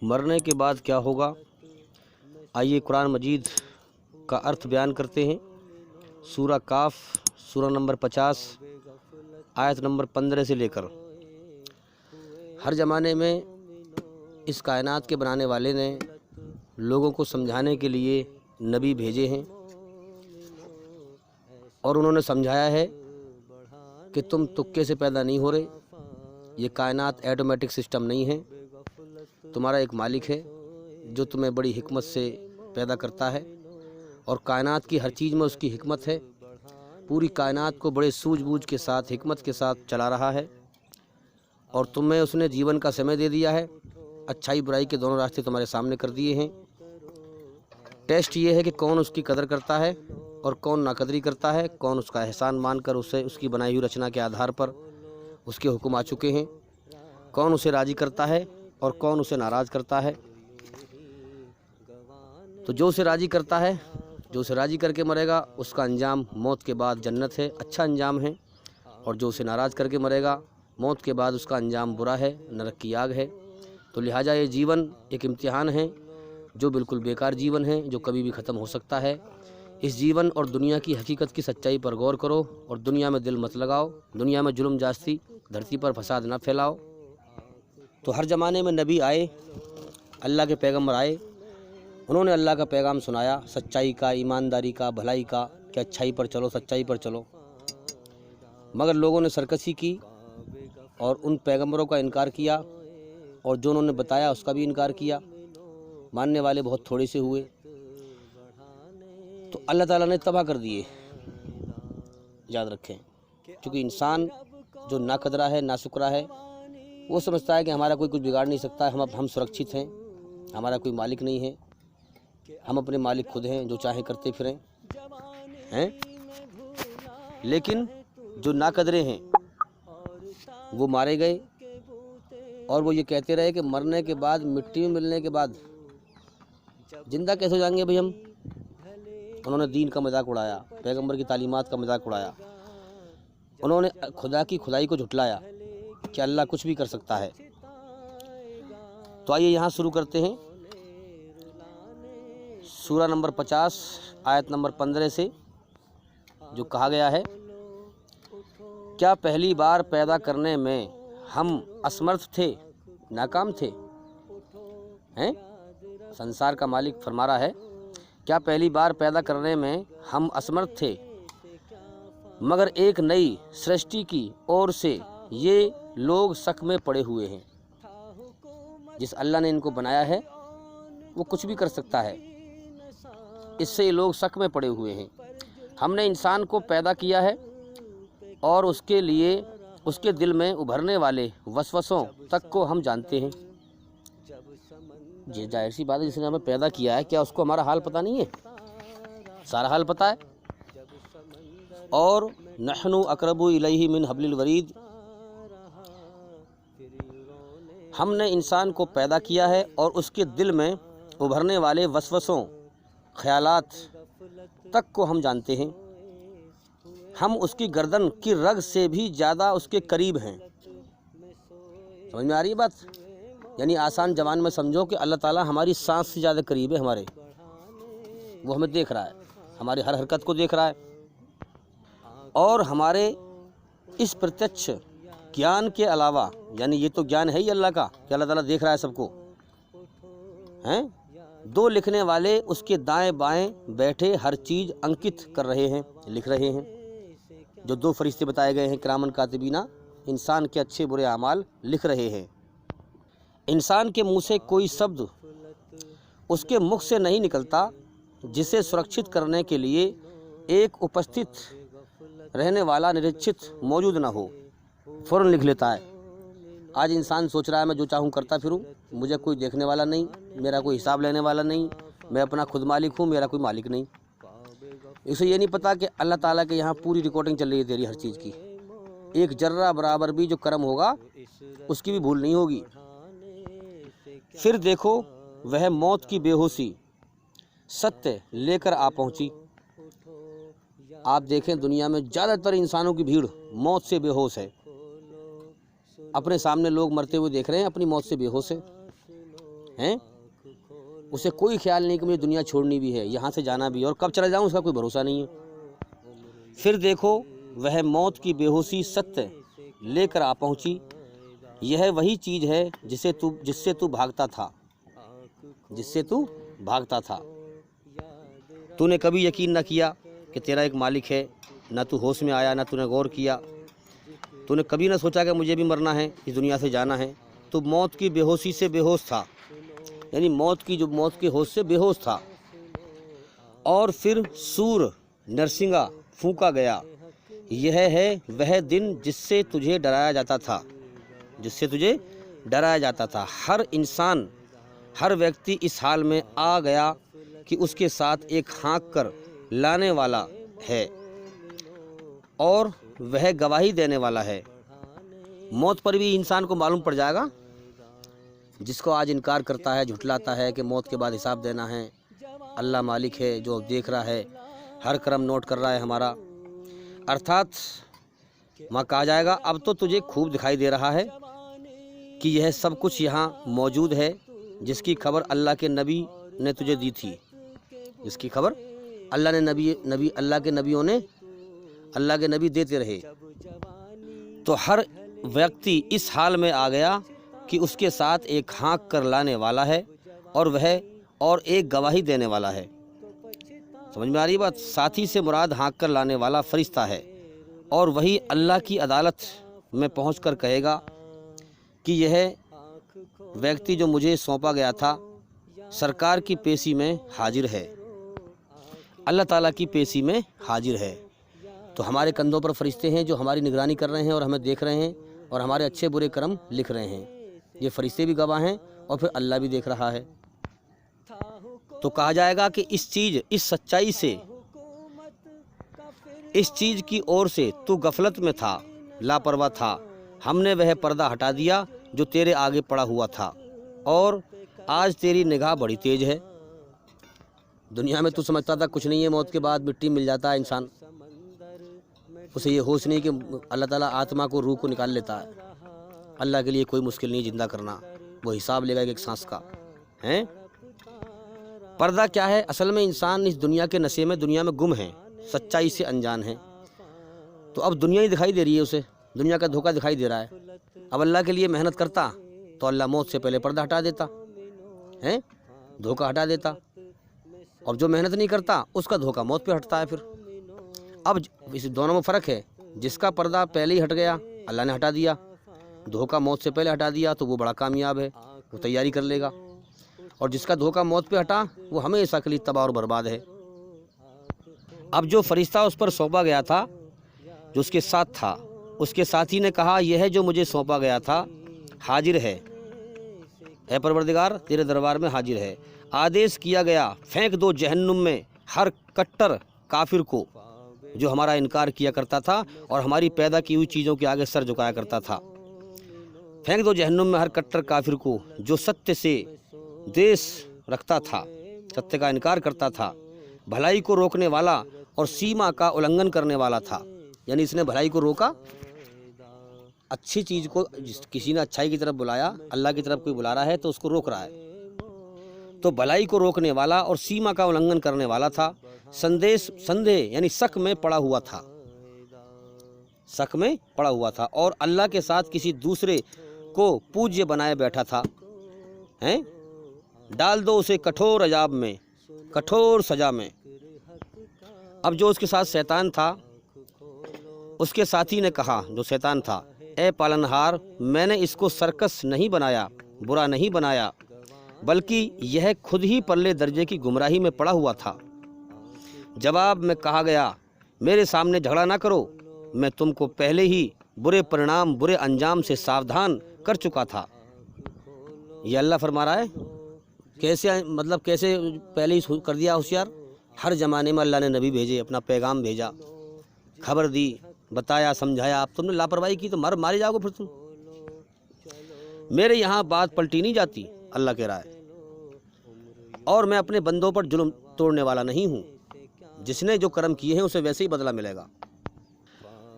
مرنے کے بعد کیا ہوگا؟ آئیے قرآن مجید کا ارتھ بیان کرتے ہیں۔ سورہ کاف، سورہ نمبر 50، آیت نمبر 15 سے لے کر۔ ہر زمانے میں اس کائنات کے بنانے والے نے لوگوں کو سمجھانے کے لیے نبی بھیجے ہیں، اور انہوں نے سمجھایا ہے کہ تم تکے سے پیدا نہیں ہو رہے، یہ کائنات ایٹومیٹک سسٹم نہیں ہے، تمہارا ایک مالک ہے جو تمہیں بڑی حکمت سے پیدا کرتا ہے، اور کائنات کی ہر چیز میں اس کی حکمت ہے، پوری کائنات کو بڑے سوجھ بوجھ کے ساتھ حکمت کے ساتھ چلا رہا ہے، اور تمہیں اس نے جیون کا سمے دے دیا ہے، اچھائی برائی کے دونوں راستے تمہارے سامنے کر دیے ہیں۔ ٹیسٹ یہ ہے کہ کون اس کی قدر کرتا ہے اور کون ناقدری کرتا ہے، کون اس کا احسان مان کر اسے اس کی بنائی ہوئی رچنا کے آدھار پر اس کے حکم آ چکے ہیں، کون اسے راضی کرتا ہے اور کون اسے ناراض کرتا ہے۔ تو جو اسے راضی کرتا ہے، جو اسے راضی کر کے مرے گا، اس کا انجام موت کے بعد جنت ہے، اچھا انجام ہے، اور جو اسے ناراض کر کے مرے گا، موت کے بعد اس کا انجام برا ہے، نرک کی آگ ہے۔ تو لہٰذا یہ جیون ایک امتحان ہے جو بالکل بیکار جیون ہے، جو کبھی بھی ختم ہو سکتا ہے۔ اس جیون اور دنیا کی حقیقت کی سچائی پر غور کرو، اور دنیا میں دل مت لگاؤ، دنیا میں ظلم جاستی، دھرتی پر فساد نہ پھیلاؤ۔ تو ہر زمانے میں نبی آئے، اللہ کے پیغمبر آئے، انہوں نے اللہ کا پیغام سنایا، سچائی کا، ایمانداری کا، بھلائی کا، کہ اچھائی پر چلو، سچائی پر چلو۔ مگر لوگوں نے سرکشی کی اور ان پیغمبروں کا انکار کیا، اور جو انہوں نے بتایا اس کا بھی انکار کیا، ماننے والے بہت تھوڑے سے ہوئے، تو اللہ تعالیٰ نے تباہ کر دیے۔ یاد رکھیں، کیونکہ انسان جو ناقدرہ ہے، ناشکرہ ہے، وہ سمجھتا ہے کہ ہمارا کوئی کچھ بگاڑ نہیں سکتا ہے، ہم سرکشت ہیں، ہمارا کوئی مالک نہیں ہے، ہم اپنے مالک خود ہیں، جو چاہیں کرتے پھریں ہیں۔ لیکن جو ناقدرے ہیں وہ مارے گئے، اور وہ یہ کہتے رہے کہ مرنے کے بعد، مٹی میں ملنے کے بعد زندہ کیسے ہو جائیں گے بھئی ہم؟ انہوں نے دین کا مذاق اڑایا، پیغمبر کی تعلیمات کا مذاق اڑایا، انہوں نے خدا کی خدائی کو جھٹلایا کہ اللہ کچھ بھی کر سکتا ہے۔ تو آئیے یہاں شروع کرتے ہیں سورہ نمبر 50، آیت نمبر 15 سے، جو کہا گیا ہے، کیا پہلی بار پیدا کرنے میں ہم اسمرتھ تھے، ناکام تھے ہیں؟ سنسار کا مالک فرما رہا ہے، کیا پہلی بار پیدا کرنے میں ہم اسمرتھ تھے، مگر ایک نئی سرشٹی کی اور سے یہ لوگ شک میں پڑے ہوئے ہیں۔ جس اللہ نے ان کو بنایا ہے وہ کچھ بھی کر سکتا ہے، اس سے یہ لوگ شک میں پڑے ہوئے ہیں۔ ہم نے انسان کو پیدا کیا ہے، اور اس کے لیے اس کے دل میں ابھرنے والے وسوسوں تک کو ہم جانتے ہیں۔ یہ ظاہر سی بات ہے، جس نے ہمیں پیدا کیا ہے، کیا اس کو ہمارا حال پتہ نہیں ہے؟ سارا حال پتہ ہے۔ اور نحن اقرب الیہ من حبل الورید، ہم نے انسان کو پیدا کیا ہے اور اس کے دل میں ابھرنے والے وسوسوں، خیالات تک کو ہم جانتے ہیں۔ ہم اس کی گردن کی رگ سے بھی زیادہ اس کے قریب ہیں۔ سمجھ میں آ رہی ہے بات؟ یعنی آسان زبان میں سمجھو کہ اللہ تعالیٰ ہماری سانس سے زیادہ قریب ہے ہمارے، وہ ہمیں دیکھ رہا ہے، ہماری ہر حرکت کو دیکھ رہا ہے، اور ہمارے اس پرتچھ گیان کے علاوہ، یعنی یہ تو گیان ہے ہی اللہ کا کہ اللہ تعالیٰ دیکھ رہا ہے سب کو ہیں، دو لکھنے والے اس کے دائیں بائیں بیٹھے ہر چیز انکت کر رہے ہیں، لکھ رہے ہیں۔ جو دو فرشتے بتائے گئے ہیں کرامن کاتبین، انسان کے اچھے برے اعمال لکھ رہے ہیں۔ انسان کے منہ سے کوئی شبد اس کے مکھ سے نہیں نکلتا جسے سرکشت کرنے کے لیے ایک اپستھت رہنے والا نرچت موجود نہ ہو، فوراً لکھ لیتا ہے۔ آج انسان سوچ رہا ہے میں جو چاہوں کرتا پھروں، مجھے کوئی دیکھنے والا نہیں، میرا کوئی حساب لینے والا نہیں، میں اپنا خود مالک ہوں، میرا کوئی مالک نہیں۔ اسے یہ نہیں پتا کہ اللہ تعالیٰ کے یہاں پوری ریکارڈنگ چل رہی ہے تیری ہر چیز کی، ایک ذرہ برابر بھی جو کرم ہوگا اس کی بھی بھول نہیں ہوگی۔ پھر دیکھو وہ موت کی بے ہوشی ستیہ لے کر آ پہنچی۔ آپ دیکھیں دنیا میں زیادہ تر انسانوں کی بھیڑ موت سے بے ہوش ہے، اپنے سامنے لوگ مرتے ہوئے دیکھ رہے ہیں، اپنی موت سے بے ہوش ہیں، اسے کوئی خیال نہیں کہ مجھے دنیا چھوڑنی بھی ہے، یہاں سے جانا بھی ہے، اور کب چلا جاؤں اس کا کوئی بھروسہ نہیں ہے۔ پھر دیکھو وہ موت کی بے ہوشی ستیہ لے کر آ پہنچی، یہ وہی چیز ہے جس سے تو بھاگتا تھا، جس سے تو بھاگتا تھا۔ تو نے کبھی یقین نہ کیا کہ تیرا ایک مالک ہے، نہ تو ہوش میں آیا، نہ تو نے غور کیا، تو نے کبھی نہ سوچا کہ مجھے بھی مرنا ہے، اس دنیا سے جانا ہے۔ تو موت کی بے ہوشی سے بے ہوش تھا، یعنی موت کے ہوش سے بے ہوش تھا۔ اور پھر سور نرسنگا پھونکا گیا، یہ ہے وہ دن جس سے تجھے ڈرایا جاتا تھا، جس سے تجھے ڈرایا جاتا تھا۔ ہر انسان، ہر ویکتی اس حال میں آ گیا کہ اس کے ساتھ ایک ہانک کر لانے والا ہے اور وہ گواہی دینے والا ہے۔ موت پر بھی انسان کو معلوم پڑ جائے گا، جس کو آج انکار کرتا ہے، جھٹلاتا ہے کہ موت کے بعد حساب دینا ہے، اللہ مالک ہے جو دیکھ رہا ہے، ہر کرم نوٹ کر رہا ہے ہمارا۔ ارتھات وہاں کہا جائے گا اب تو تجھے خوب دکھائی دے رہا ہے کہ یہ سب کچھ یہاں موجود ہے، جس کی خبر اللہ کے نبی نے تجھے دی تھی، جس کی خبر اللہ کے نبی دیتے رہے۔ تو ہر ویکتی اس حال میں آ گیا کہ اس کے ساتھ ایک ہانک کر لانے والا ہے اور ایک گواہی دینے والا ہے۔ سمجھ میں آ رہی بات؟ ساتھی سے مراد ہانک کر لانے والا فرشتہ ہے، اور وہی اللہ کی عدالت میں پہنچ کر کہے گا کہ یہ ویکتی جو مجھے سونپا گیا تھا سرکار کی پیشی میں حاضر ہے، اللہ تعالیٰ کی پیشی میں حاضر ہے۔ تو ہمارے کندھوں پر فرشتے ہیں جو ہماری نگرانی کر رہے ہیں اور ہمیں دیکھ رہے ہیں اور ہمارے اچھے برے کرم لکھ رہے ہیں۔ یہ فرشتے بھی گواہ ہیں اور پھر اللہ بھی دیکھ رہا ہے۔ تو کہا جائے گا کہ اس سچائی سے، اس چیز کی اور سے تو غفلت میں تھا، لاپرواہ تھا، ہم نے وہ پردہ ہٹا دیا جو تیرے آگے پڑا ہوا تھا، اور آج تیری نگاہ بڑی تیز ہے۔ دنیا میں تو سمجھتا تھا کچھ نہیں ہے، موت کے بعد مٹی مل جاتا ہے انسان، اسے یہ ہوش نہیں کہ اللہ تعالیٰ آتما کو، روح کو نکال لیتا ہے۔ اللہ کے لیے کوئی مشکل نہیں زندہ کرنا، وہ حساب لے گا ایک سانس کا ہے۔ پردہ کیا ہے؟ اصل میں انسان اس دنیا کے نشے میں، دنیا میں گم ہے، سچائی سے انجان ہے۔ تو اب دنیا ہی دکھائی دے رہی ہے اسے، دنیا کا دھوکہ دکھائی دے رہا ہے۔ اب اللہ کے لیے محنت کرتا تو اللہ موت سے پہلے پردہ ہٹا دیتا ہے، دھوکہ ہٹا دیتا، اور جو محنت نہیں کرتا اس کا دھوکہ موت پہ ہٹتا ہے۔ پھر اب اس دونوں میں فرق ہے، جس کا پردہ پہلے ہی ہٹ گیا، اللہ نے ہٹا دیا، دھوکہ موت سے پہلے ہٹا دیا، تو وہ بڑا کامیاب ہے، وہ تیاری کر لے گا، اور جس کا دھوکہ موت پہ ہٹا وہ ہمیشہ کے لیے تباہ اور برباد ہے۔ اب جو فرشتہ اس پر سونپا گیا تھا، جو اس کے ساتھ تھا، اس کے ساتھی نے کہا یہ ہے جو مجھے سونپا گیا تھا حاضر ہے، اے پروردگار تیرے دربار میں حاضر ہے۔ آدیش کیا گیا پھینک دو جہنم میں ہر کٹر کافر کو جو ہمارا انکار کیا کرتا تھا اور ہماری پیدا کی ہوئی چیزوں کے آگے سر جھکایا کرتا تھا۔ پھینک دو جہنم میں ہر کٹر کافر کو جو ستیہ سے دیش رکھتا تھا، ستیہ کا انکار کرتا تھا، بھلائی کو روکنے والا اور سیما کا النگھن کرنے والا تھا۔ یعنی اس نے بھلائی کو روکا، اچھی چیز کو، کسی نے اچھائی کی طرف بلایا، اللہ کی طرف کوئی بلا رہا ہے تو اس کو روک رہا ہے، تو بھلائی کو روکنے والا اور سیما کا النگھن کرنے والا تھا۔ سندے یعنی شک میں پڑا ہوا تھا، شک میں پڑا ہوا تھا، اور اللہ کے ساتھ کسی دوسرے کو پوجیہ بنائے بیٹھا تھا۔ ڈال دو اسے کٹھور عذاب میں، کٹھور سزا میں۔ اب جو اس کے ساتھ شیطان تھا، اس کے ساتھی نے کہا، جو شیطان تھا، اے پالنہار میں نے اس کو سرکس نہیں بنایا، برا نہیں بنایا، بلکہ یہ خود ہی پرلے درجے کی گمراہی میں پڑا ہوا تھا۔ جواب میں کہا گیا میرے سامنے جھگڑا نہ کرو، میں تم کو پہلے ہی برے پرینام، برے انجام سے ساودھان کر چکا تھا۔ یہ اللہ فرما رہا ہے، کیسے پہلے ہی کر دیا ہوشیار۔ ہر زمانے میں اللہ نے نبی بھیجے، اپنا پیغام بھیجا، خبر دی، بتایا، سمجھایا۔ اب تم نے لاپرواہی کی تو مارے جاؤ گے پھر تم۔ میرے یہاں بات پلٹی نہیں جاتی، اللہ کہہ رہا ہے، اور میں اپنے بندوں پر ظلم توڑنے والا نہیں ہوں، جس نے جو کرم کیے ہیں اسے ویسے ہی بدلہ ملے گا۔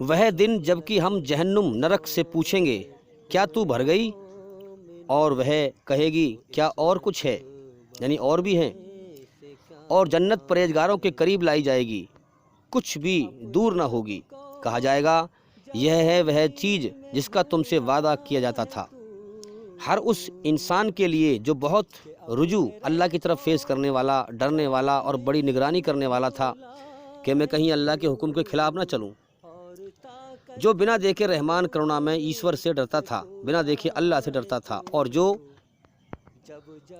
وہ دن جب کہ ہم جہنم نرک سے پوچھیں گے کیا تو بھر گئی، اور وہ کہے گی کیا اور کچھ ہے، یعنی اور بھی ہیں، اور جنت پرہیزگاروں کے قریب لائی جائے گی، کچھ بھی دور نہ ہوگی۔ کہا جائے گا یہ ہے وہ چیز جس کا تم سے وعدہ کیا جاتا تھا۔ ہر اس انسان کے لیے جو بہت رجوع اللہ کی طرف فیس کرنے والا، ڈرنے والا اور بڑی نگرانی کرنے والا تھا کہ میں کہیں اللہ کے حکم کے خلاف نہ چلوں، جو بنا دیکھے رحمان کرونا میں ایشور سے ڈرتا تھا، بنا دیکھے اللہ سے ڈرتا تھا،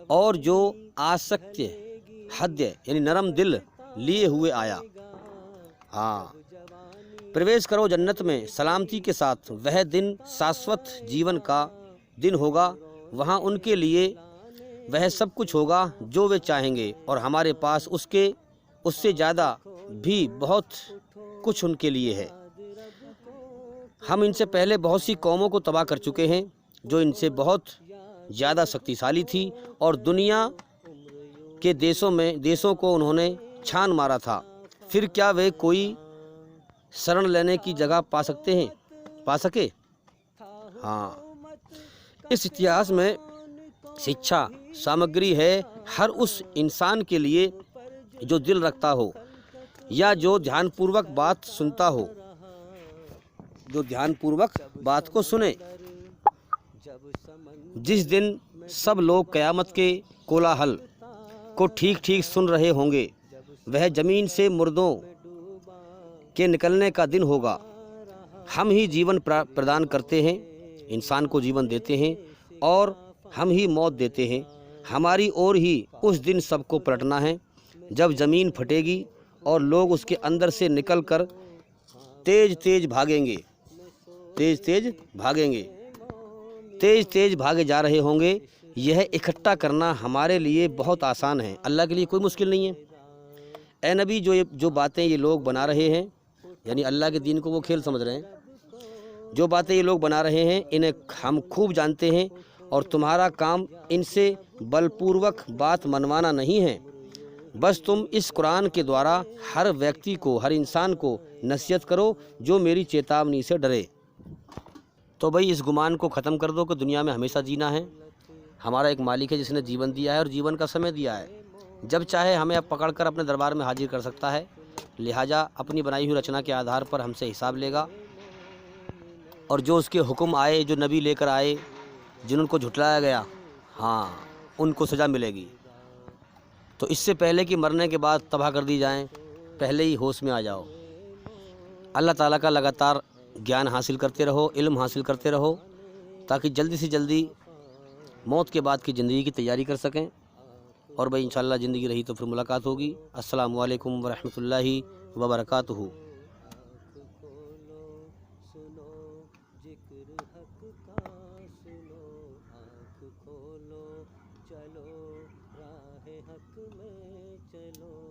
اور جو آسکت حد یعنی نرم دل لیے ہوئے آیا۔ ہاں، پرویش کرو جنت میں سلامتی کے ساتھ۔ وہ دن شاشوت جیون کا دن ہوگا، وہاں ان کے لیے وہ سب کچھ ہوگا جو وہ چاہیں گے، اور ہمارے پاس اس سے زیادہ بھی بہت کچھ ان کے لیے ہے۔ ہم ان سے پہلے بہت سی قوموں کو تباہ کر چکے ہیں جو ان سے بہت زیادہ شکتیشالی تھی، اور دنیا کے دیسوں کو انہوں نے چھان مارا تھا۔ پھر کیا وہ کوئی شرن لینے کی جگہ پا سکے؟ ہاں، اس اتہاس میں شکچھا سامگری ہے ہر اس انسان کے لیے جو دل رکھتا ہو یا جو دھیان پوروک بات سنتا ہو، جو دھیان پوروک بات کو سنے۔ جس دن سب لوگ قیامت کے کولاہل کو ٹھیک ٹھیک سن رہے ہوں گے، وہ زمین سے مردوں کے نکلنے کا دن ہوگا۔ ہم ہی جیون پردان کرتے ہیں، انسان کو جیون دیتے ہیں، اور ہم ہی موت دیتے ہیں۔ ہماری اور ہی اس دن سب کو پلٹنا ہے، جب زمین پھٹے گی اور لوگ اس کے اندر سے نکل کر تیز تیز بھاگے جا رہے ہوں گے۔ یہ اکٹھا کرنا ہمارے لیے بہت آسان ہے، اللہ کے لیے کوئی مشکل نہیں ہے۔ اے نبی، جو باتیں یہ لوگ بنا رہے ہیں، یعنی اللہ کے دین کو وہ کھیل سمجھ رہے ہیں، جو باتیں یہ لوگ بنا رہے ہیں انہیں ہم خوب جانتے ہیں، اور تمہارا کام ان سے بلپوروک بات منوانا نہیں ہے، بس تم اس قرآن کے دوارا ہر ویکتی کو، ہر انسان کو نصیحت کرو جو میری چیتاونی سے ڈرے۔ تو بھئی اس گمان کو ختم کر دو کہ دنیا میں ہمیشہ جینا ہے۔ ہمارا ایک مالک ہے جس نے جیون دیا ہے اور جیون کا سمے دیا ہے، جب چاہے ہمیں اب پکڑ کر اپنے دربار میں حاضر کر سکتا ہے، لہٰذا اپنی بنائی ہوئی رچنا کے آدھار پر ہم سے حساب لے گا، اور جو اس کے حکم آئے، جو نبی لے کر آئے، جن کو جھٹلایا گیا، ہاں، ان کو سزا ملے گی۔ تو اس سے پہلے کہ مرنے کے بعد تباہ کر دی جائیں، پہلے ہی ہوش میں آ جاؤ۔ اللہ تعالیٰ کا لگاتار گیان حاصل کرتے رہو، علم حاصل کرتے رہو، تاکہ جلدی سے جلدی موت کے بعد کی زندگی کی تیاری کر سکیں۔ اور بھائی انشاءاللہ زندگی رہی تو پھر ملاقات ہوگی۔ السلام علیکم ورحمۃ اللہ وبرکاتہ۔ چلو راہ حق میں چلو۔